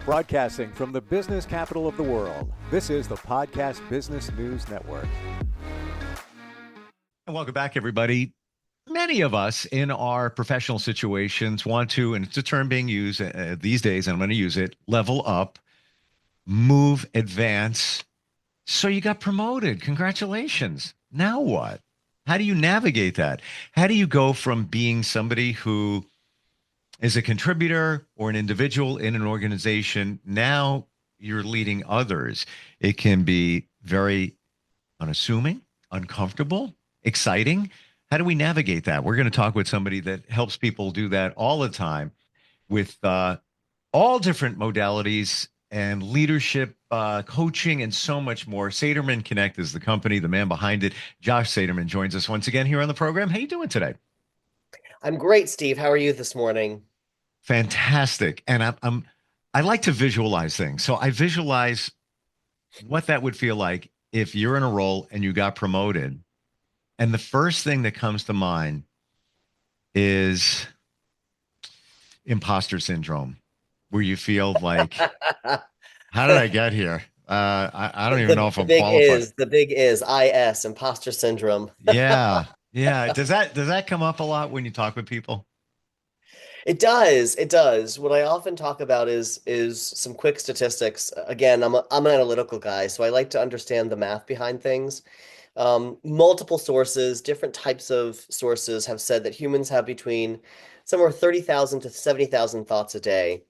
Broadcasting from the business capital of the world, this is the Podcast Business News Network. And welcome back, everybody. Many of us in our professional situations want to, and it's a term being used these days, and I'm going to use it, level up, move, advance. So you got promoted. Congratulations. Now what? How do you navigate that? How do you go from being somebody who is a contributor or an individual in an organization? Now you're leading others. It can be very unassuming, uncomfortable, exciting. How do we navigate that? We're going to talk with somebody that helps people do that all the time with all different modalities and leadership, coaching, and so much more. Saterman Connect is the company, the man behind it. Josh Saterman joins us once again here on the program. How you doing today? I'm great, Steve. How are you this morning? Fantastic. And I like to visualize things. So I visualize what that would feel like if you're in a role and you got promoted. And the first thing that comes to mind is imposter syndrome, where you feel like, how did I get here? I don't even know if I'm qualified. The big is IS, imposter syndrome. Yeah. Yeah. Does that come up a lot when you talk with people? It does. It does. What I often talk about is some quick statistics. Again, I'm an analytical guy, so I like to understand the math behind things. Multiple sources, different types of sources have said that humans have between somewhere 30,000 to 70,000 thoughts a day.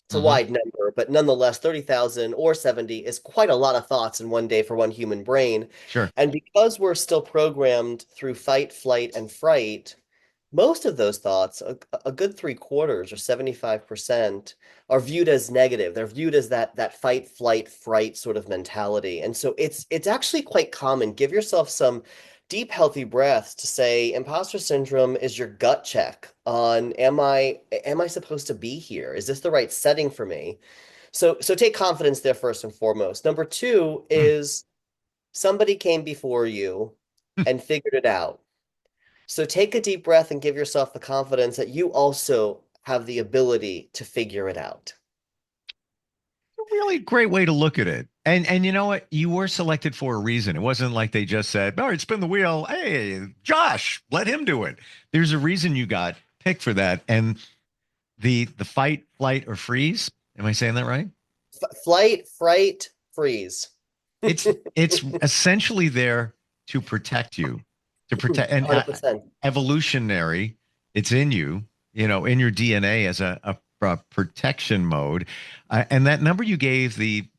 It's a wide number, but nonetheless, 30,000 or 70 is quite a lot of thoughts in one day for one human brain. Sure. And because we're still programmed through fight, flight, and fright, most of those thoughts, a good three-quarters or 75%, are viewed as negative. They're viewed as that fight, flight, fright sort of mentality. And so it's actually quite common. Give yourself some deep, healthy breaths to say imposter syndrome is your gut check on am I supposed to be here? Is this the right setting for me? So take confidence there first and foremost. Number two is somebody came before you and figured it out. So take a deep breath and give yourself the confidence that you also have the ability to figure it out. Really great way to look at it. And you know what? You were selected for a reason. It wasn't like they just said, all right, spin the wheel. Hey, Josh, let him do it. There's a reason you got picked for that. And the fight, flight, or freeze. Am I saying that right? Flight, fright, freeze. It's essentially there to protect you, to protect, and 100%. evolutionary. It's in you, in your DNA as a protection mode. And that number you gave, the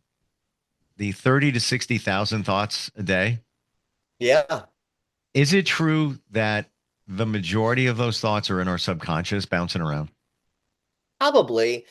30 to 60,000 thoughts a day. Yeah. Is it true that the majority of those thoughts are in our subconscious bouncing around? Probably.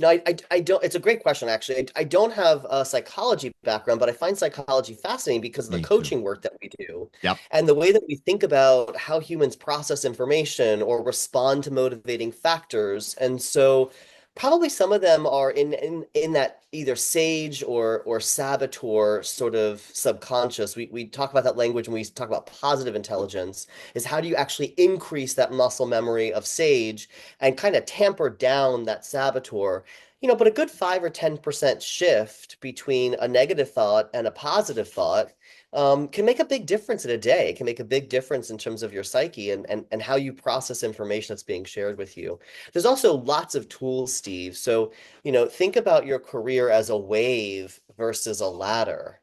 I don't, it's a great question, actually. I don't have a psychology background, but I find psychology fascinating because of the Me too. coaching work that we do. Yep. And the way that we think about how humans process information or respond to motivating factors. And so probably some of them are in that either sage or saboteur sort of subconscious. We talk about that language when we talk about positive intelligence, is how do you actually increase that muscle memory of sage and kind of tamper down that saboteur. But a good 5 or 10% shift between a negative thought and a positive thought can make a big difference in a day. It can make a big difference in terms of your psyche and how you process information that's being shared with you. There's also lots of tools, Steve. So, think about your career as a wave versus a ladder.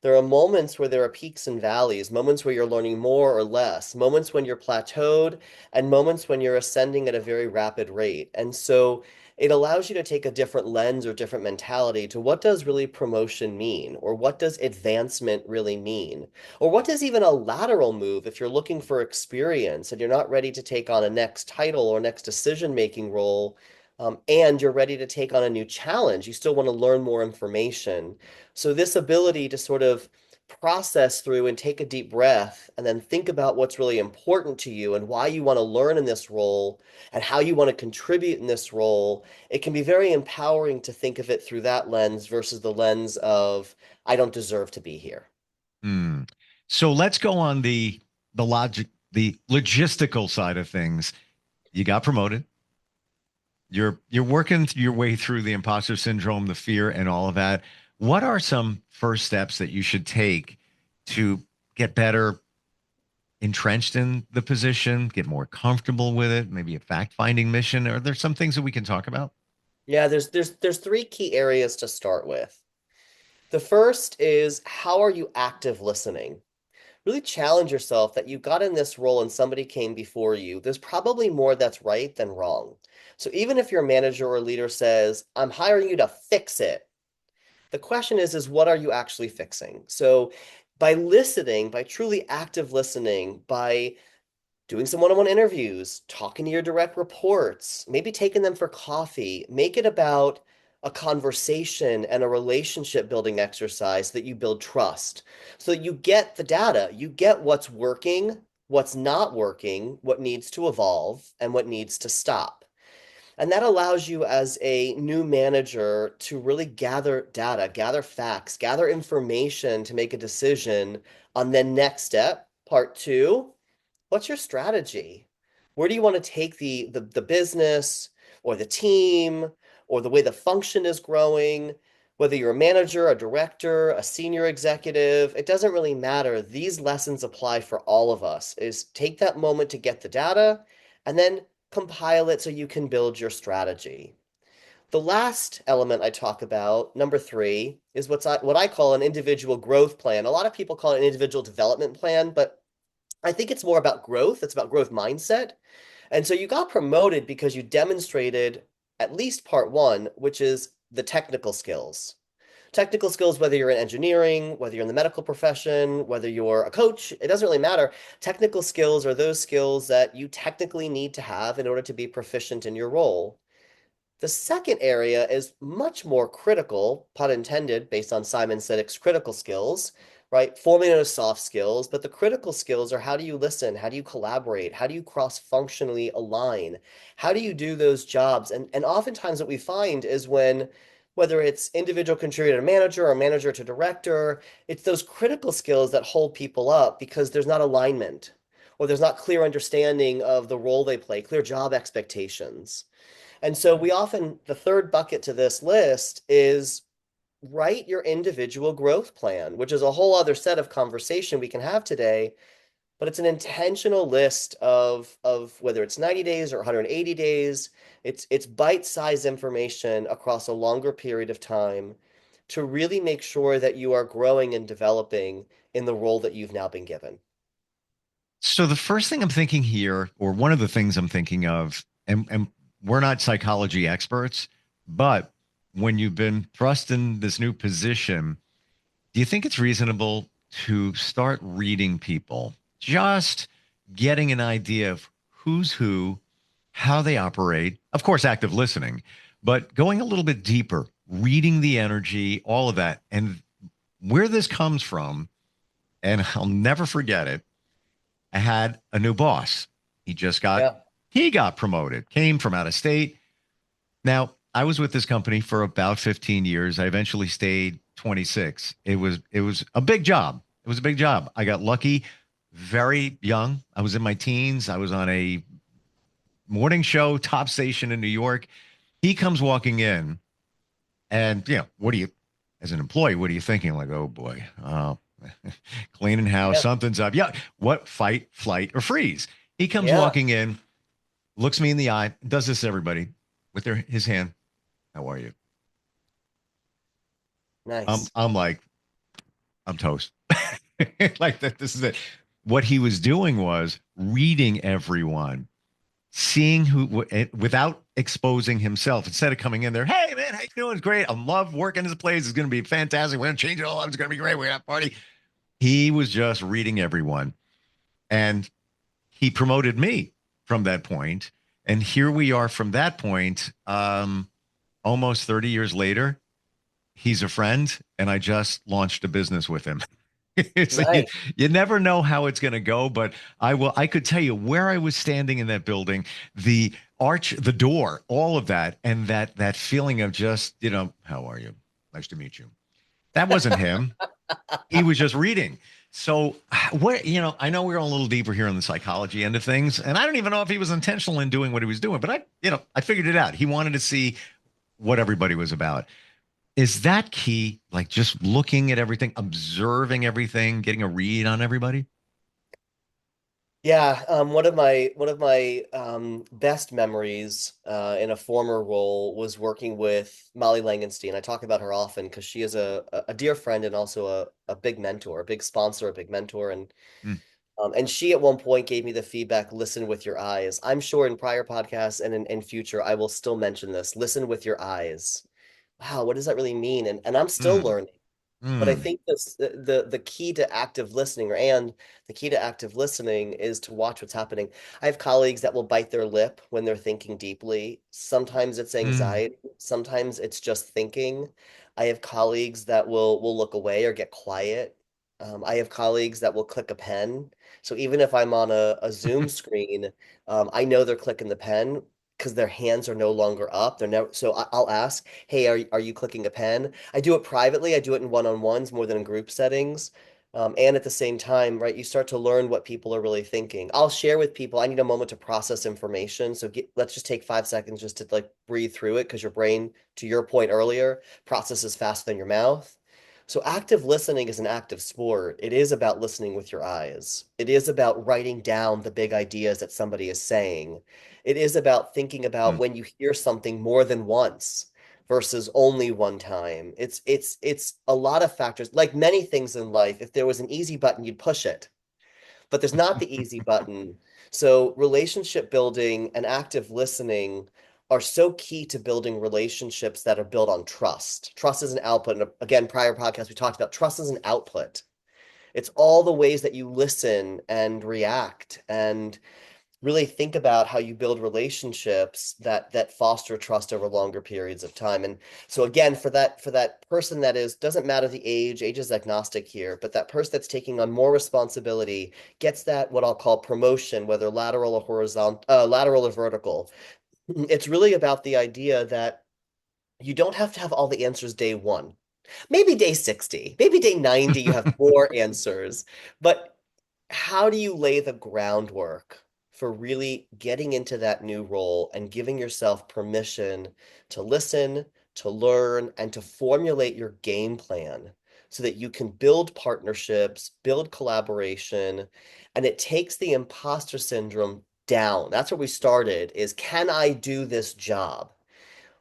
There are moments where there are peaks and valleys, moments where you're learning more or less, moments when you're plateaued, and moments when you're ascending at a very rapid rate. And so it allows you to take a different lens or different mentality to what does really promotion mean, or what does advancement really mean, or what does even a lateral move if you're looking for experience and you're not ready to take on a next title or next decision-making role, and you're ready to take on a new challenge. You still want to learn more information. So this ability to sort of process through and take a deep breath and then think about what's really important to you and why you want to learn in this role and how you want to contribute in this role, it can be very empowering to think of it through that lens versus the lens of, I don't deserve to be here. So let's go on the logistical side of things. You got promoted. you're working your way through the imposter syndrome, the fear, and all of that. What are some first steps that you should take to get better entrenched in the position, get more comfortable with it, maybe a fact-finding mission? Are there some things that we can talk about? Yeah, there's three key areas to start with. The first is, how are you active listening? Really challenge yourself that you got in this role and somebody came before you. There's probably more that's right than wrong. So even if your manager or leader says, I'm hiring you to fix it, the question is what are you actually fixing? So by listening, by truly active listening, by doing some one-on-one interviews, talking to your direct reports, maybe taking them for coffee, make it about a conversation and a relationship building exercise that you build trust so that you get the data, you get what's working, what's not working, what needs to evolve, and what needs to stop. And that allows you as a new manager to really gather data, gather facts, gather information to make a decision on the next step. Part two, what's your strategy? Where do you want to take the business or the team or the way the function is growing? Whether you're a manager, a director, a senior executive, it doesn't really matter. These lessons apply for all of us. Is take that moment to get the data and then compile it so you can build your strategy. The last element I talk about, number three, is what I call an individual growth plan. A lot of people call it an individual development plan, but I think it's more about growth. It's about growth mindset. And so you got promoted because you demonstrated at least part one, which is the technical skills. Technical skills, whether you're in engineering, whether you're in the medical profession, whether you're a coach, it doesn't really matter. Technical skills are those skills that you technically need to have in order to be proficient in your role. The second area is much more critical, pun intended, based on Simon Sinek's critical skills, right? Formerly known as soft skills, but the critical skills are, how do you listen? How do you collaborate? How do you cross-functionally align? How do you do those jobs? And oftentimes what we find is when, whether it's individual contributor to manager or manager to director, it's those critical skills that hold people up because there's not alignment or there's not clear understanding of the role they play, clear job expectations. And so we often, the third bucket to this list is write your individual growth plan, which is a whole other set of conversation we can have today, but it's an intentional list of whether it's 90 days or 180 days. It's bite-sized information across a longer period of time to really make sure that you are growing and developing in the role that you've now been given. So the first thing I'm thinking here, or one of the things I'm thinking of, and we're not psychology experts, but when you've been thrust in this new position, do you think it's reasonable to start reading people, just getting an idea of who's who, how they operate? Of course, active listening, but going a little bit deeper, reading the energy, all of that, and where this comes from. And I'll never forget it. I had a new boss. Yeah. He got promoted, came from out of state. Now, I was with this company for about 15 years. I eventually stayed 26. It was a big job. It was a big job. I got lucky, very young. I was in my teens. I was on a morning show, top station in New York. He comes walking in and, as an employee, what are you thinking? Like, oh boy, cleaning house, Yeah. something's up. Yeah. What? Fight, flight, or freeze. He comes Yeah. walking in, looks me in the eye, does this to everybody with his hand. How are you? Nice. I'm like, I'm toast. Like that. This is it. What he was doing was reading everyone, seeing without exposing himself. Instead of coming in there, hey man, how you doing? It's great. I love working this place. It's going to be fantastic. We're going to change it all. It's going to be great. We're going to have a party. He was just reading everyone, and he promoted me from that point. And here we are from that point, almost 30 years later. He's a friend, and I just launched a business with him. It's like Nice. you never know how it's going to go, but I could tell you where I was standing in that building, the arch, the door, all of that, and that feeling of just, how are you? Nice to meet you. That wasn't him. He was just reading. So what, I know we're a little deeper here on the psychology end of things, and I don't even know if he was intentional in doing what he was doing, but I figured it out. He wanted to see what everybody was about. Is that key? Like just looking at everything, observing everything, getting a read on everybody? Yeah, one of my best memories in a former role was working with Molly Langenstein. I talk about her often because she is a dear friend and also a big mentor, a big sponsor, a big mentor, Mm, and she at one point gave me the feedback, listen with your eyes. I'm sure in prior podcasts and in future I will still mention this. Listen with your eyes. Wow, what does that really mean? And I'm still mm, learning. But I mm, think this the key to active listening, and the key to active listening is to watch what's happening. I have colleagues that will bite their lip when they're thinking deeply. Sometimes it's mm. anxiety, sometimes it's just thinking. I have colleagues that will look away or get quiet. I have colleagues that will click a pen. So even if I'm on a Zoom screen, I know they're clicking the pen because their hands are no longer up. They're never, so I'll ask, "Hey, are you clicking a pen?" I do it privately. I do it in one-on-ones more than in group settings. And at the same time, right, you start to learn what people are really thinking. I'll share with people, I need a moment to process information. So let's just take 5 seconds just to like breathe through it because your brain, to your point earlier, processes faster than your mouth. So active listening is an active sport. It is about listening with your eyes. It is about writing down the big ideas that somebody is saying. It is about thinking about Mm. when you hear something more than once versus only one time. It's a lot of factors. Like many things in life, if there was an easy button, you'd push it. But there's not the easy button. So relationship building and active listening are so key to building relationships that are built on trust. Trust is an output. And again, prior podcasts, we talked about trust is an output. It's all the ways that you listen and react and really think about how you build relationships that foster trust over longer periods of time. And so again, for that person that is, doesn't matter the age is agnostic here, but that person that's taking on more responsibility gets that what I'll call promotion, whether lateral or horizontal, lateral or vertical. It's really about the idea that you don't have to have all the answers day one. Maybe day 60, maybe day 90, you have more answers. But how do you lay the groundwork for really getting into that new role and giving yourself permission to listen, to learn, and to formulate your game plan so that you can build partnerships, build collaboration, and it takes the imposter syndrome down. That's where we started is, can I do this job?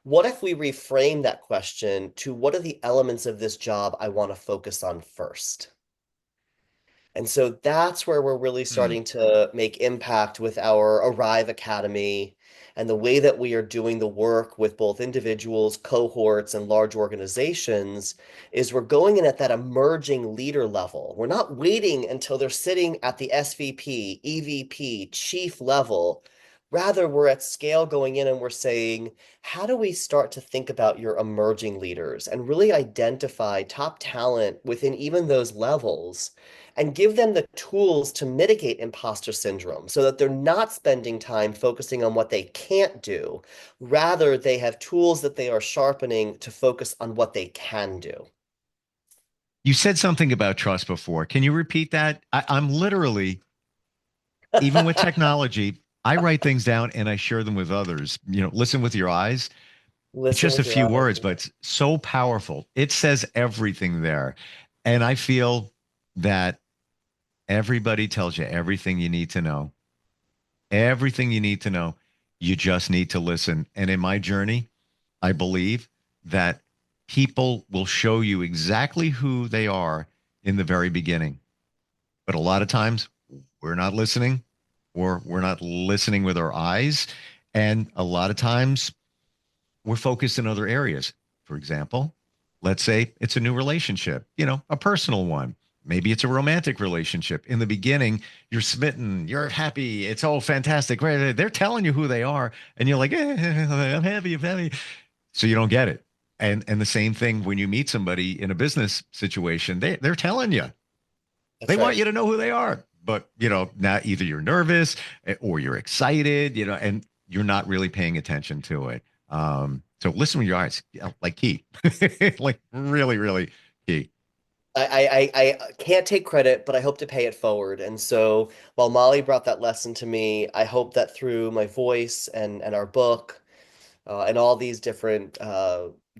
What if we reframe that question to what are the elements of this job I want to focus on first? And so that's where we're really Mm. starting to make impact with our Arrive Academy and the way that we are doing the work with both individuals, cohorts, and large organizations is we're going in at that emerging leader level. We're not waiting until they're sitting at the SVP, EVP, chief level. Rather, we're at scale going in and we're saying, how do we start to think about your emerging leaders and really identify top talent within even those levels? And give them the tools to mitigate imposter syndrome so that they're not spending time focusing on what they can't do. Rather, they have tools that they are sharpening to focus on what they can do. You said something about trust before. Can you repeat that? I'm literally, even with technology, I write things down and I share them with others. Listen with your eyes. It's Listen just a with your few eyes. words, but it's so powerful. It says everything there. And I feel that everybody tells you everything you need to know. Everything you need to know. You just need to listen. And in my journey, I believe that people will show you exactly who they are in the very beginning. But a lot of times we're not listening or we're not listening with our eyes. And a lot of times we're focused in other areas. For example, let's say it's a new relationship, a personal one. Maybe it's a romantic relationship. In the beginning, you're smitten, you're happy, it's all fantastic. Right? They're telling you who they are, and you're like, I'm happy, I'm happy. So you don't get it. And the same thing when you meet somebody in a business situation, they're telling you. They That's want right. you to know who they are. But now either you're nervous or you're excited, and you're not really paying attention to it. So listen with your eyes, like key, like really, really key. I can't take credit, but I hope to pay it forward. And so while Molly brought that lesson to me, I hope that through my voice and our book, and all these different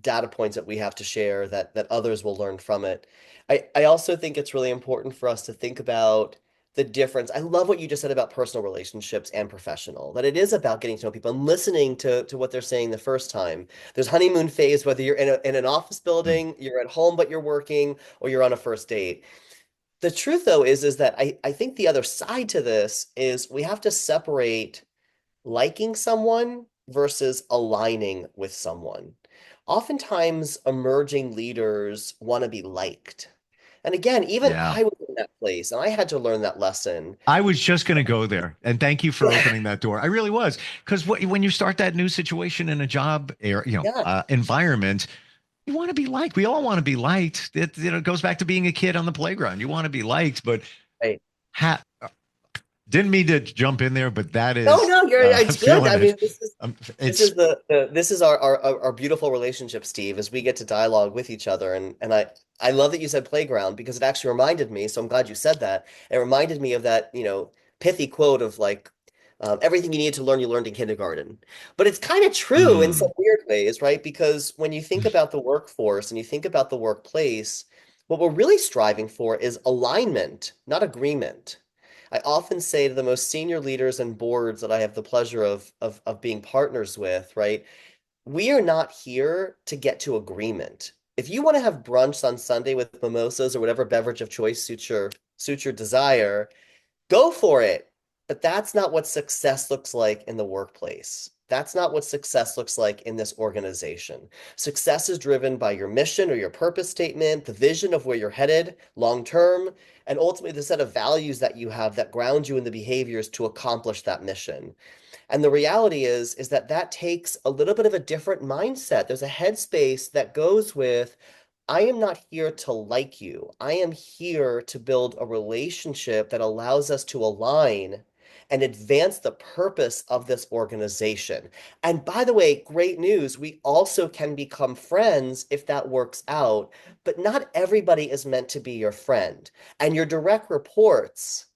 data points that we have to share that others will learn from it. I also think it's really important for us to think about the difference. I love what you just said about personal relationships and professional, that it is about getting to know people and listening to what they're saying the first time. There's honeymoon phase, whether you're in an office Mm. building, you're at home, but you're working, or you're on a first date. The truth, though, is that I think the other side to this is we have to separate liking someone versus aligning with someone. Oftentimes, emerging leaders want to be liked. And again, even Yeah. I was in that place and I had to learn that lesson. I was just going to go there, and thank you for opening that door. I really was, because when you start that new situation in a job Yeah, environment, you want to be liked. We all want to be liked. It goes back to being a kid on the playground. You want to be liked, but right. ha didn't mean to jump in there, but that No, is no, it's good. feeling I it. mean, this It's is this is our beautiful relationship, Steve, as we get to dialogue with each other. And I love that you said playground because it actually reminded me, so I'm glad you said that. It reminded me of that, pithy quote of like everything you need to learn, you learned in kindergarten. But it's kind of true in some mm, weird ways, right? Because when you think about the workforce and you think about the workplace, what we're really striving for is alignment, not agreement. I often say to the most senior leaders and boards that I have the pleasure of being partners with, right? We are not here to get to agreement. If you want to have brunch on Sunday with mimosas or whatever beverage of choice suits your desire, go for it. But that's not what success looks like in the workplace. That's not what success looks like in this organization. Success is driven by your mission or your purpose statement, the vision of where you're headed long term, and ultimately the set of values that you have that ground you in the behaviors to accomplish that mission. And the reality is that that takes a little bit of a different mindset. There's a headspace that goes with, I am not here to like you. I am here to build a relationship that allows us to align and advance the purpose of this organization. And by the way, great news, we also can become friends if that works out, but not everybody is meant to be your friend. And your direct reports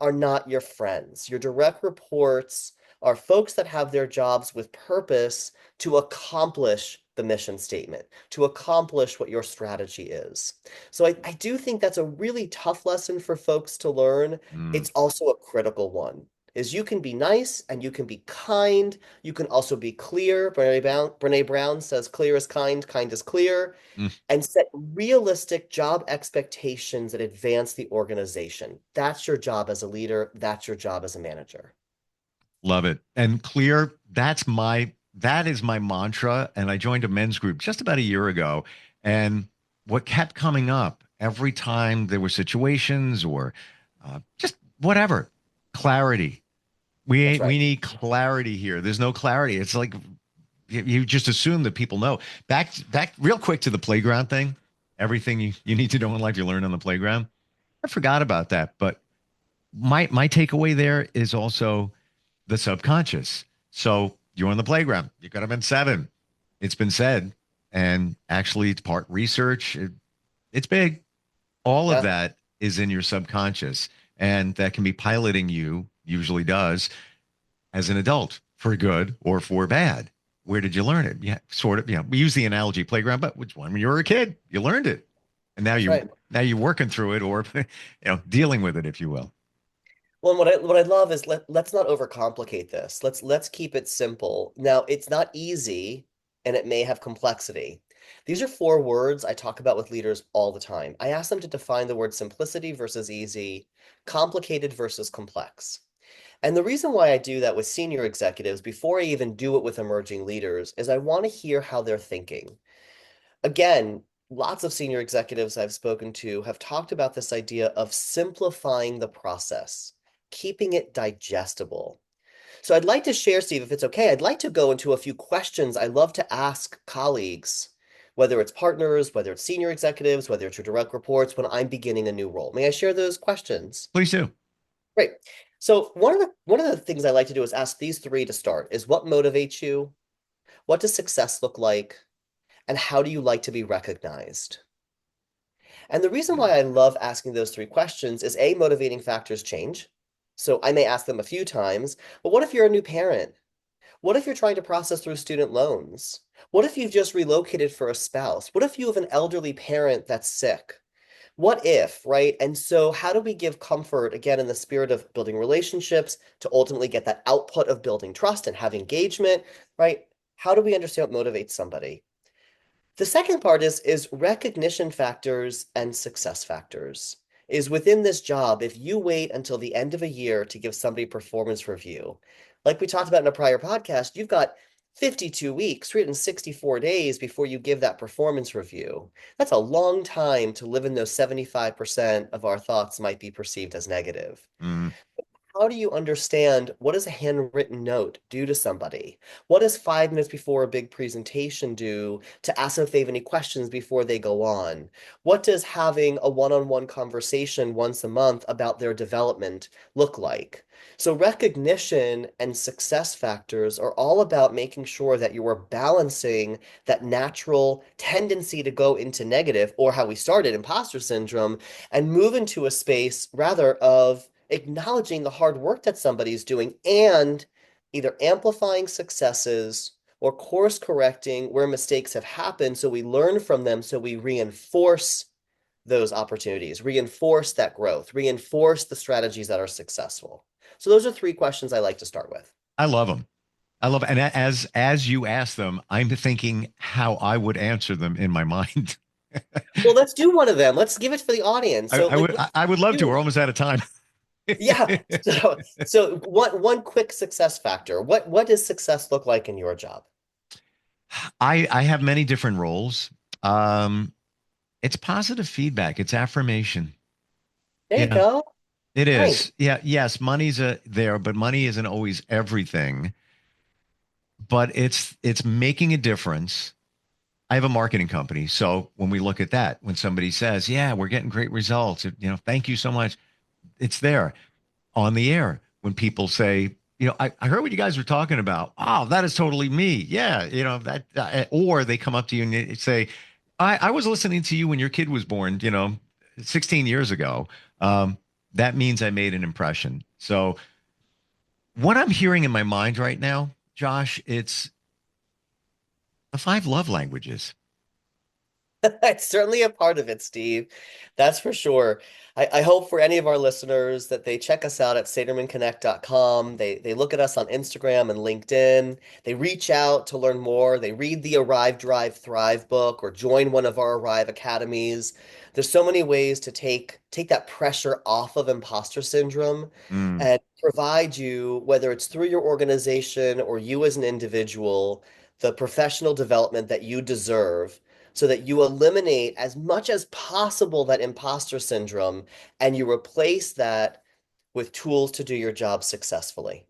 are not your friends. Your direct reports are folks that have their jobs with purpose to accomplish the mission statement, to accomplish what your strategy is. So I do think that's a really tough lesson for folks to learn. mm, It's also a critical one. Is you can be nice and you can be kind. You can also be clear. Brene Brown says clear is kind, kind is clear, mm, and set realistic job expectations that advance the organization. That's your job as a leader. That's your job as a manager. love it. And clear, that is my mantra. And I joined a men's group just about a year ago. And what kept coming up every time there were situations or just whatever, clarity. That's We right. need clarity here. There's no clarity. It's like you just assume that people know. Back real quick to the playground thing. Everything you need to know in life you learn on the playground. I forgot about that. But my takeaway there is also the subconscious. So you're on the playground. You could have been seven. It's been said. And actually, it's part research. It's big. All of Yeah. that is in your subconscious. And that can be piloting you, usually does, as an adult for good or for bad. Where did you learn it? Yeah, sort of. We use the analogy playground, but which one? When you were a kid, you learned it. And That's right. now you're working through it or dealing with it, if you will. Well, and what I love is let's not overcomplicate this. Let's keep it simple. Now, it's not easy and it may have complexity. These are four words I talk about with leaders all the time. I ask them to define the word simplicity versus easy, complicated versus complex. And the reason why I do that with senior executives before I even do it with emerging leaders is I want to hear how they're thinking. Again, lots of senior executives I've spoken to have talked about this idea of simplifying the process, keeping it digestible. So I'd like to share, Steve, if it's okay, I'd like to go into a few questions I love to ask colleagues, whether it's partners, whether it's senior executives, whether it's your direct reports, when I'm beginning a new role. May I share those questions? Please do. Great. So one of the things I like to do is ask these three to start is what motivates you? What does success look like? And how do you like to be recognized? And the reason why I love asking those three questions is A, motivating factors change. So I may ask them a few times, but what if you're a new parent? What if you're trying to process through student loans? What if you've just relocated for a spouse? What if you have an elderly parent that's sick? What if, right? And so, how do we give comfort, again, in the spirit of building relationships to ultimately get that output of building trust and have engagement, right? How do we understand what motivates somebody? The second part is recognition factors and success factors. Is within this job, if you wait until the end of a year to give somebody performance review, like we talked about in a prior podcast, you've got 52 weeks, 364 days before you give that performance review. That's a long time to live in those 75% of our thoughts might be perceived as negative. Mm. How do you understand what does a handwritten note do to somebody? What does 5 minutes before a big presentation do to ask them if they have any questions before they go on? What does having a one-on-one conversation once a month about their development look like? So recognition and success factors are all about making sure that you are balancing that natural tendency to go into negative, or how we started, imposter syndrome, and move into a space rather of acknowledging the hard work that somebody's doing and either amplifying successes or course correcting where mistakes have happened so we learn from them, so we reinforce those opportunities, reinforce that growth, reinforce the strategies that are successful. So those are three questions I like to start with. I love them. I love, and as you ask them, I'm thinking how I would answer them in my mind. Well, let's do one of them. Let's give it for the audience. So like I would love to. We're almost out of time. yeah. So one quick success factor. What does success look like in your job? I have many different roles. It's positive feedback. It's affirmation. There you Yeah, go. it Nice. is. Yeah, yes, money's there, but money isn't always everything. But it's making a difference. I have a marketing company, so when we look at that, when somebody says, "Yeah, we're getting great results," thank you so much. It's there on the air when people say, I heard what you guys were talking about. Oh, that is totally me. Yeah, that, or they come up to you and they say, I was listening to you when your kid was born, 16 years ago. That means I made an impression. So what I'm hearing in my mind right now, Josh, it's the five love languages. It's certainly a part of it, Steve. That's for sure. I hope for any of our listeners that they check us out at satermanconnect.com. They look at us on Instagram and LinkedIn. They reach out to learn more. They read the Arrive.Drive.Thrive book or join one of our Arrive academies. There's so many ways to take that pressure off of imposter syndrome Mm. and provide you, whether it's through your organization or you as an individual, the professional development that you deserve so that you eliminate as much as possible that imposter syndrome and you replace that with tools to do your job successfully.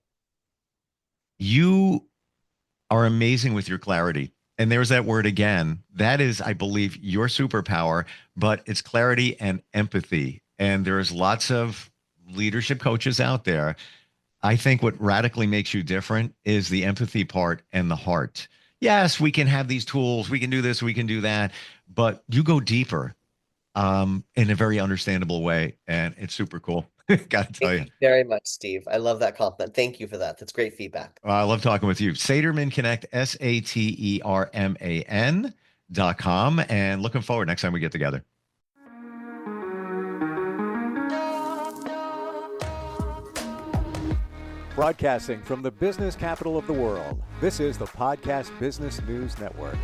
You are amazing with your clarity. And there's that word again. That is, I believe, your superpower, but it's clarity and empathy. And there's lots of leadership coaches out there. I think what radically makes you different is the empathy part and the heart. Yes, we can have these tools, we can do this, we can do that, but you go deeper in a very understandable way. And it's super cool. Got to tell Thank you. you very much, Steve. I love that compliment. Thank you for that. That's great feedback. I love talking with you. Saterman Connect, SATERMAN.com. And looking forward next time we get together. Broadcasting from the business capital of the world, this is the Podcast Business News Network.